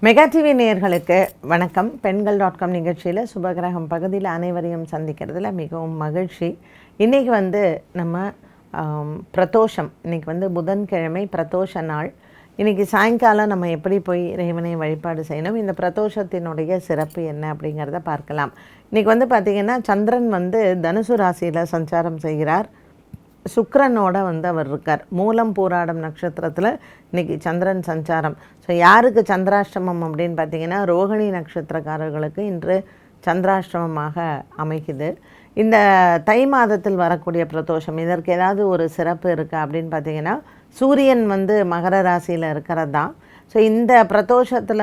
Mega TV நேயர்களுக்கு வணக்கம். பெண்கள்.com நிகழ்ச்சியில் சுபகிரகம் பகுதியில் அனைவரையும் சந்திக்கிறதுல மிகவும் மகிழ்ச்சி. இன்றைக்கி நம்ம பிரதோஷம், இன்றைக்கி புதன்கிழமை பிரதோஷ நாள். இன்றைக்கி சாயங்காலம் நம்ம எப்படி போய் இறைவனை வழிபாடு செய்யணும், இந்த பிரதோஷத்தினுடைய சிறப்பு என்ன அப்படிங்கிறத பார்க்கலாம். இன்றைக்கி பார்த்திங்கன்னா சந்திரன் தனுசு ராசியில் சஞ்சாரம் செய்கிறார். சுக்கிரனோட அவர் இருக்கார். மூலம் பூராடம் நட்சத்திரத்தில் இன்றைக்கி சந்திரன் சஞ்சாரம். ஸோ யாருக்கு சந்திராஷ்டமம் அப்படின்னு பார்த்திங்கன்னா ரோகிணி நட்சத்திரக்காரர்களுக்கு இன்று சந்திராஷ்டமமாக அமைக்குது. இந்த தை மாதத்தில் வரக்கூடிய பிரதோஷம், இதற்கு ஏதாவது ஒரு சிறப்பு இருக்கா அப்படின்னு பார்த்திங்கன்னா சூரியன் மகர ராசியில் இருக்கிறது தான். ஸோ இந்த பிரதோஷத்தில்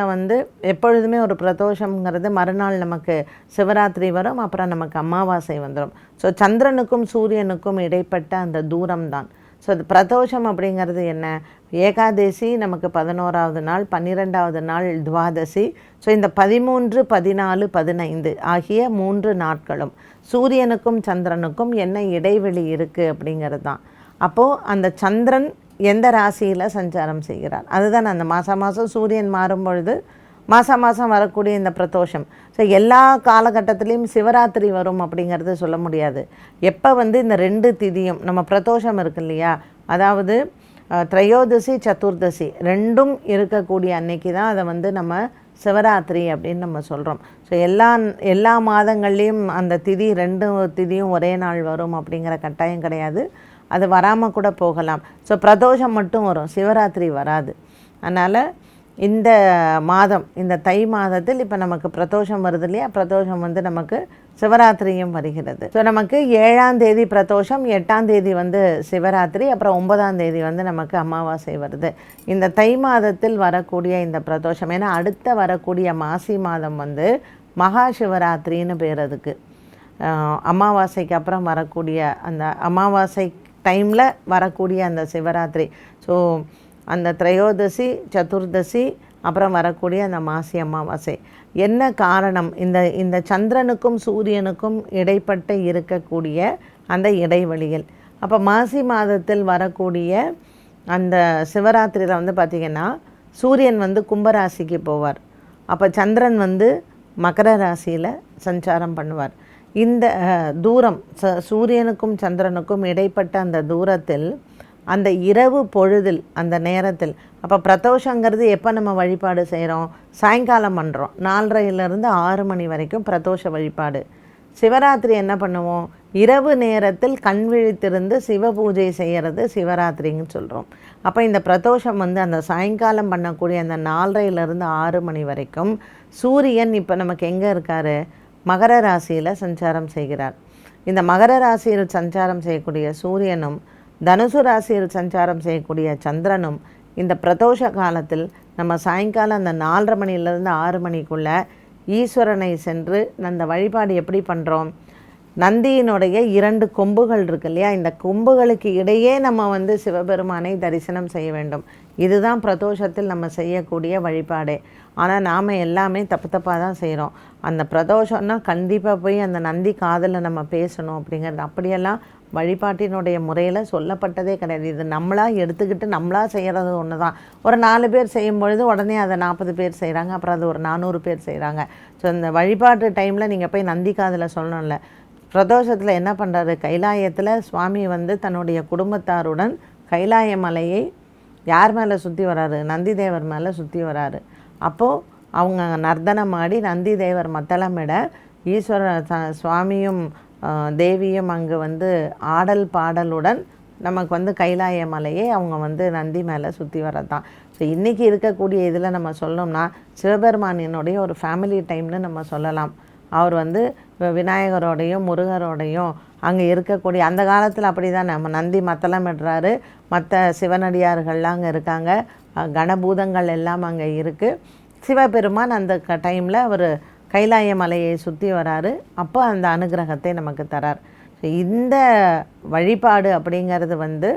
எப்பொழுதுமே ஒரு பிரதோஷங்கிறது மறுநாள் நமக்கு சிவராத்திரி வரும், அப்புறம் நமக்கு அமாவாசை வந்துடும். ஸோ சந்திரனுக்கும் சூரியனுக்கும் இடைப்பட்ட அந்த தூரம் தான். ஸோ அது பிரதோஷம் அப்படிங்கிறது என்ன, ஏகாதசி நமக்கு 11வது நாள், 12வது நாள் துவாதசி. ஸோ இந்த 13, 14, 15 ஆகிய 3 நாட்களும் சூரியனுக்கும் சந்திரனுக்கும் என்ன இடைவெளி இருக்குது அப்படிங்கிறது தான். அப்போது அந்த சந்திரன் எந்த ராசியில் சஞ்சாரம் செய்கிறார், அதுதான் அந்த மாதம் சூரியன் மாறும் பொழுது மாதம் வரக்கூடிய இந்த பிரதோஷம். ஸோ எல்லா காலகட்டத்திலையும் சிவராத்திரி வரும் அப்படிங்கிறது சொல்ல முடியாது. எப்போ இந்த 2 திதியும் நம்ம பிரதோஷம் இருக்கு இல்லையா, அதாவது திரையோதசி சதுர்தசி ரெண்டும் இருக்கக்கூடிய அன்னைக்கு தான் அதை நம்ம சிவராத்திரி அப்படின்னு நம்ம சொல்கிறோம். ஸோ எல்லா மாதங்கள்லேயும் அந்த திதி 2 திதியும் ஒரே நாள் வரும் அப்படிங்கிற கட்டாயம் கிடையாது. அது வராமல் கூட போகலாம். ஸோ பிரதோஷம் மட்டும் வரும், சிவராத்திரி வராது. அதனால் இந்த மாதம், இந்த தை மாதத்தில் இப்போ நமக்கு பிரதோஷம் வருது இல்லையா, பிரதோஷம் நமக்கு சிவராத்திரியும் வருகிறது. ஸோ நமக்கு 7ஆம் தேதி பிரதோஷம், 8ஆம் தேதி சிவராத்திரி, அப்புறம் 9ஆம் தேதி நமக்கு அமாவாசை வருது. இந்த தை மாதத்தில் வரக்கூடிய இந்த பிரதோஷம், ஏன்னா அடுத்த வரக்கூடிய மாசி மாதம் மகா சிவராத்திரின்னு பேர் அதுக்கு. அமாவாசைக்கு அப்புறம் வரக்கூடிய அந்த அமாவாசை டைமில் வரக்கூடிய அந்த சிவராத்திரி. ஸோ அந்த திரையோதசி சதுர்தசி அப்புறம் வரக்கூடிய அந்த மாசி அமாவாசை. என்ன காரணம், இந்த சந்திரனுக்கும் சூரியனுக்கும் இடைப்பட்ட இருக்கக்கூடிய அந்த இடைவெளியில். அப்போ மாசி மாதத்தில் வரக்கூடிய அந்த சிவராத்திரியில் பார்த்திங்கன்னா சூரியன் கும்பராசிக்கு போவார். அப்போ சந்திரன் மகர ராசியில் சஞ்சாரம் பண்ணுவார். இந்த தூரம் சூரியனுக்கும் சந்திரனுக்கும் இடைப்பட்ட அந்த தூரத்தில், அந்த இரவு பொழுதில், அந்த நேரத்தில், அப்போ பிரதோஷங்கிறது எப்போ நம்ம வழிபாடு செய்கிறோம், சாயங்காலம் பண்ணுறோம். 4:30 6 மணி வரைக்கும் பிரதோஷ வழிபாடு. சிவராத்திரி என்ன பண்ணுவோம், இரவு நேரத்தில் கண் விழித்திருந்து சிவ பூஜை செய்கிறது சிவராத்திரின்னு சொல்கிறோம். அப்போ இந்த பிரதோஷம் அந்த சாயங்காலம் பண்ணக்கூடிய அந்த 4:30 6 மணி வரைக்கும் சூரியன் இப்போ நமக்கு எங்கே இருக்கார், மகர ராசியில் சஞ்சாரம் செய்கிறார். இந்த மகர ராசியில் சஞ்சாரம் செய்யக்கூடிய சூரியனும் தனுசு ராசியில் சஞ்சாரம் செய்யக்கூடிய சந்திரனும் இந்த பிரதோஷ காலத்தில் நம்ம சாயங்காலம் அந்த 4:30 மணிலேருந்து 6 மணிக்குள்ளே ஈஸ்வரனை சென்று அந்த வழிபாடு எப்படி பண்ணுறோம், நந்தியினுடைய 2 கொம்புகள் இருக்கு இல்லையா, இந்த கொம்புகளுக்கு இடையே நம்ம சிவபெருமானை தரிசனம் செய்ய வேண்டும். இதுதான் பிரதோஷத்தில் நம்ம செய்யக்கூடிய வழிபாடே. ஆனால் நாம் எல்லாமே தப்பாக தான் செய்கிறோம். அந்த பிரதோஷம்னா கண்டிப்பாக போய் அந்த நந்தி காதில் நம்ம பேசணும் அப்படிங்கிறது அப்படியெல்லாம் வழிபாட்டினுடைய முறையில் சொல்லப்பட்டதே கிடையாது. இது நம்மளாக எடுத்துக்கிட்டு நம்மளாக செய்கிறது ஒன்று தான். ஒரு 4 பேர் செய்யும் பொழுது உடனே அதை 40 பேர் செய்கிறாங்க, அப்புறம் அது ஒரு 400 பேர் செய்கிறாங்க. ஸோ இந்த வழிபாட்டு டைமில் நீங்கள் போய் நந்தி காதில் சொல்லணும்ல. பிரதோஷத்தில் என்ன பண்ணுறாரு, கைலாயத்தில் சுவாமி தன்னுடைய குடும்பத்தாருடன் கைலாய மலையை யார் மேலே சுற்றி வராரு, நந்தி தேவர் மேலே சுற்றி வராரு. அப்போது அவங்க நர்த்தனம் ஆடி நந்தி தேவர் மத்தளமிட ஈஸ்வர சுவாமியும் தேவியும் அங்கே ஆடல் பாடலுடன் நமக்கு கைலாய மலையை அவங்க நந்தி மேலே சுற்றி வரதான். ஸோ இன்றைக்கி இருக்கக்கூடிய இதில் நம்ம சொல்லணும்னா சிவபெருமானினுடைய ஒரு ஃபேமிலி டைம்னு நம்ம சொல்லலாம். அவர் விநாயகரோடையும் முருகரோடையும் அங்கே இருக்கக்கூடிய, அந்த காலத்தில் அப்படி தான் நம்ம நந்தி மத்தளமிடுறாரு, மற்ற சிவனடியார்கள்லாம் அங்கே இருக்காங்க, கணபூதங்கள் எல்லாம் அங்கே இருக்குது. சிவபெருமான் அந்த டைமில் அவர் கைலாய மலையை சுற்றி வராரு. அப்போ அந்த அனுகிரகத்தை நமக்கு தரார். ஸோ இந்த வழிபாடு அப்படிங்கிறது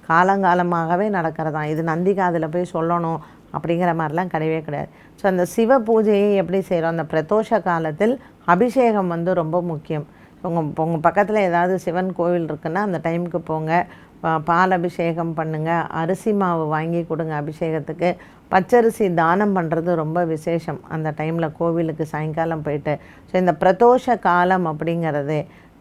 காலங்காலமாகவே நடக்கிறதான். இது நந்தி காதில் போய் சொல்லணும் அப்படிங்கிற மாதிரிலாம் கிடையவே கிடையாது. ஸோ அந்த சிவ பூஜையை எப்படி செய்கிறோம், அந்த பிரதோஷ காலத்தில் அபிஷேகம் ரொம்ப முக்கியம். உங்கள் பக்கத்தில் ஏதாவது சிவன் கோவில் இருக்குன்னா அந்த டைமுக்கு போங்க. பால் அபிஷேகம் பண்ணுங்கள், அரிசி மாவு வாங்கி கொடுங்க அபிஷேகத்துக்கு. பச்சரிசி தானம் பண்ணுறது ரொம்ப விசேஷம் அந்த டைமில் கோவிலுக்கு சாயங்காலம் போயிட்டு. ஸோ இந்த பிரதோஷ காலம் அப்படிங்கிறது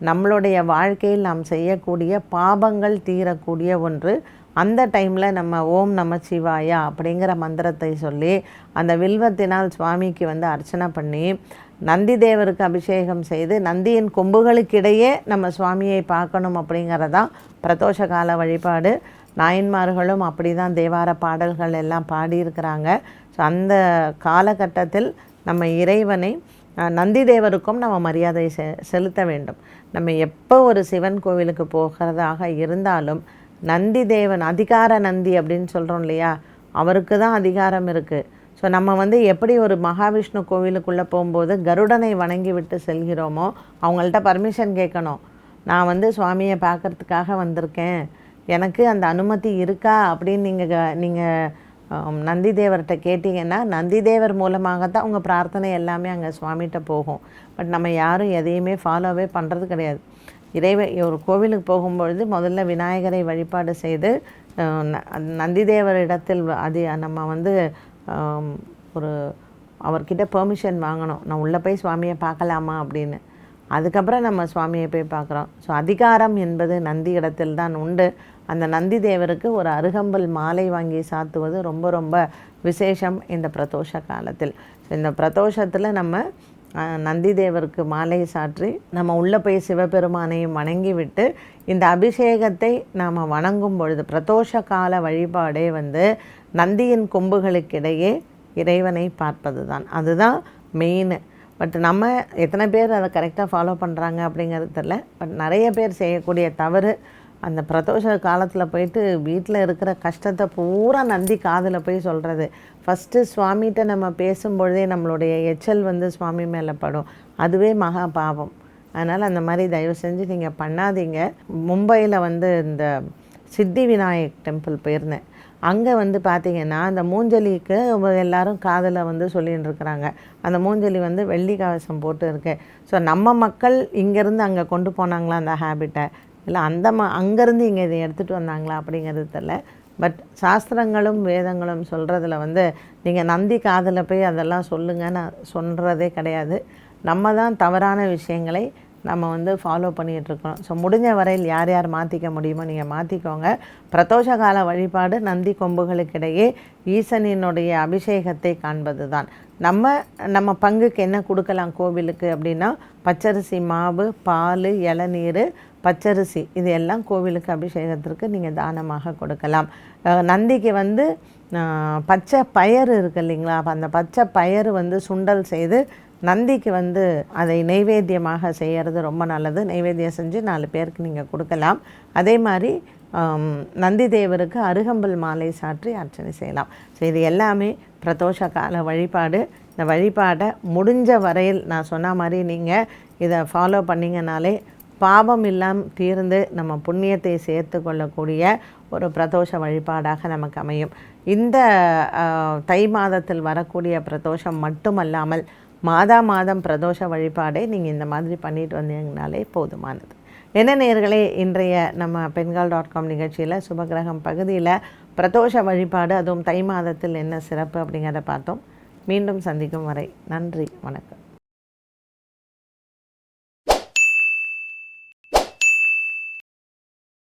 நம்மளுடைய வாழ்க்கையில் நாம் செய்யக்கூடிய பாபங்கள் தீரக்கூடிய ஒன்று. அந்த டைமில் நம்ம ஓம் நமச்சிவாயா அப்படிங்கிற மந்திரத்தை சொல்லி அந்த வில்வத்தினால் சுவாமிக்கு அர்ச்சனை பண்ணி நந்தி தேவருக்கு அபிஷேகம் செய்து நந்தியின் கொம்புகளுக்கிடையே நம்ம சுவாமியை பார்க்கணும் அப்படிங்கிறதான் பிரதோஷ கால வழிபாடு. நாயன்மார்களும் அப்படி தான் தேவார பாடல்கள் எல்லாம் பாடியிருக்கிறாங்க. ஸோ அந்த காலகட்டத்தில் நம்ம இறைவனை நந்தி தேவருக்கும் நம்ம மரியாதை செலுத்த வேண்டும். நம்ம எப்போ ஒரு சிவன் கோவிலுக்கு போகிறதாக இருந்தாலும் நந்தி தேவன் அதிகார நந்தி அப்படின்னு சொல்கிறோம் இல்லையா, அவருக்கு தான் அதிகாரம் இருக்குது. ஸோ நம்ம எப்படி ஒரு மகாவிஷ்ணு கோவிலுக்குள்ளே போகும்போது கருடனை வணங்கி விட்டு செல்கிறோமோ அவங்கள்ட்ட பர்மிஷன் கேட்கணும். நான் சுவாமியை பார்க்குறதுக்காக வந்திருக்கேன், எனக்கு அந்த அனுமதி இருக்கா அப்படின்னு நீங்கள் நந்தி தேவர்கிட்ட கேட்டிங்கன்னா நந்தி தேவர் மூலமாக தான் உங்கள் பிரார்த்தனை எல்லாமே அங்கே சுவாமிகிட்ட போகும். பட் நம்ம யாரும் எதையுமே ஃபாலோவே பண்ணுறது கிடையாது. ஒரு கோவிலுக்கு போகும்பொழுது முதல்ல விநாயகரை வழிபாடு செய்து நந்தி தேவர் இடத்தில் நம்ம ஒரு அவர்கிட்ட பெர்மிஷன் வாங்கணும், நான் உள்ளே போய் சுவாமியை பார்க்கலாமா அப்படின்னு. அதுக்கப்புறம் நம்ம சுவாமியை போய் பார்க்குறோம். ஸோ அதிகாரம் என்பது நந்தி இடத்தில் தான் உண்டு. அந்த நந்தி தேவருக்கு ஒரு அருகம்பல் மாலை வாங்கி சாத்துவது ரொம்ப ரொம்ப விசேஷம் இந்த பிரதோஷ காலத்தில். இந்த பிரதோஷத்தில் நம்ம நந்தி தேவருக்கு மாலை சாற்றி நம்ம உள்ளே போய் சிவபெருமானையும் வணங்கி விட்டு இந்த அபிஷேகத்தை நாம் வணங்கும் பொழுது பிரதோஷ கால வழிபாடே நந்தியின் கொம்புகளுக்கிடையே இறைவனை பார்ப்பது தான். அதுதான் மெயின். பட் நம்ம எத்தனை பேர் அதை கரெக்டாக ஃபாலோ பண்ணுறாங்க அப்படிங்கிறது தெரில. பட் நிறைய பேர் செய்யக்கூடிய தவறு அந்த பிரதோஷ காலத்தில் போயிட்டு வீட்டில் இருக்கிற கஷ்டத்தை பூரா நந்தி காதில் போய் சொல்கிறது. ஃபஸ்ட்டு சுவாமிகிட்ட நம்ம பேசும்பொழுதே நம்மளுடைய எச்சல் சுவாமி மேலே படும். அதுவே மகா பாவம். அதனால் அந்த மாதிரி தயவு செஞ்சு நீங்கள் பண்ணாதீங்க. மும்பையில் இந்த சித்தி விநாயக் டெம்பிள் போயிருந்தேன். அங்கே பார்த்திங்கன்னா அந்த மூஞ்சலிக்கு எல்லோரும் காதில் சொல்லின்னு இருக்கிறாங்க. அந்த மூஞ்சலி வெள்ளி கவசம் போட்டு இருக்கு. ஸோ நம்ம மக்கள் இங்கேருந்து அங்கே கொண்டு போனாங்களா அந்த ஹேபிட்டை, இல்லை அங்கேருந்து இங்கே இதை எடுத்துகிட்டு வந்தாங்களா அப்படிங்கிறது தெரில. பட் சாஸ்திரங்களும் வேதங்களும் சொல்கிறதுல நீங்கள் நந்தி காதில் போய் அதெல்லாம் சொல்லுங்கன்னு சொல்கிறதே கிடையாது. நம்ம தான் தவறான விஷயங்களை நம்ம ஃபாலோ பண்ணிகிட்ருக்கோம். ஸோ முடிஞ்ச வரையில் யார் யார் மாற்றிக்க முடியுமோ நீங்கள் மாற்றிக்கோங்க. பிரதோஷ கால வழிபாடு நந்தி கொம்புகளுக்கிடையே ஈசனினுடைய அபிஷேகத்தை காண்பது தான். நம்ம பங்குக்கு என்ன கொடுக்கலாம் கோவிலுக்கு அப்படின்னா பச்சரிசி மாவு, பால், இளநீர், பச்சரிசி இது எல்லாம் கோவிலுக்கு அபிஷேகத்திற்கு நீங்கள் தானமாக கொடுக்கலாம். நந்திக்கு பச்சை பயறு இருக்குது இல்லைங்களா, அப்போ அந்த பச்சை பயறு சுண்டல் செய்து நந்திக்கு அதை நைவேத்தியமாக செய்கிறது ரொம்ப நல்லது. நைவேத்தியம் செஞ்சு 4 பேருக்கு நீங்கள் கொடுக்கலாம். அதே மாதிரி நந்தி தேவருக்கு அருகம்பல் மாலை சாற்றி அர்ச்சனை செய்யலாம். ஸோ இது எல்லாமே பிரதோஷ கால வழிபாடு. இந்த வழிபாடை முடிஞ்ச வரையில் நான் சொன்ன மாதிரி நீங்கள் இதை ஃபாலோ பண்ணிங்கனாலே பாவம் இல்லாமல் தீர்ந்து நம்ம புண்ணியத்தை சேர்த்து கொள்ளக்கூடிய ஒரு பிரதோஷ வழிபாடாக நமக்கு அமையும். இந்த தை மாதத்தில் வரக்கூடிய பிரதோஷம் மட்டுமல்லாமல் மாதம் பிரதோஷ வழிபாடை நீங்கள் இந்த மாதிரி பண்ணிட்டு வந்தீங்கனாலே போதுமானது. என்ன நேயர்களே, இன்றைய நம்ம பெண்கள்.com நிகழ்ச்சியில் சுபகிரகம் பகுதியில் பிரதோஷ வழிபாடு அதுவும் தை மாதத்தில் என்ன சிறப்பு அப்படிங்கிறத பார்த்தோம். மீண்டும் சந்திக்கும் வரை நன்றி, வணக்கம்.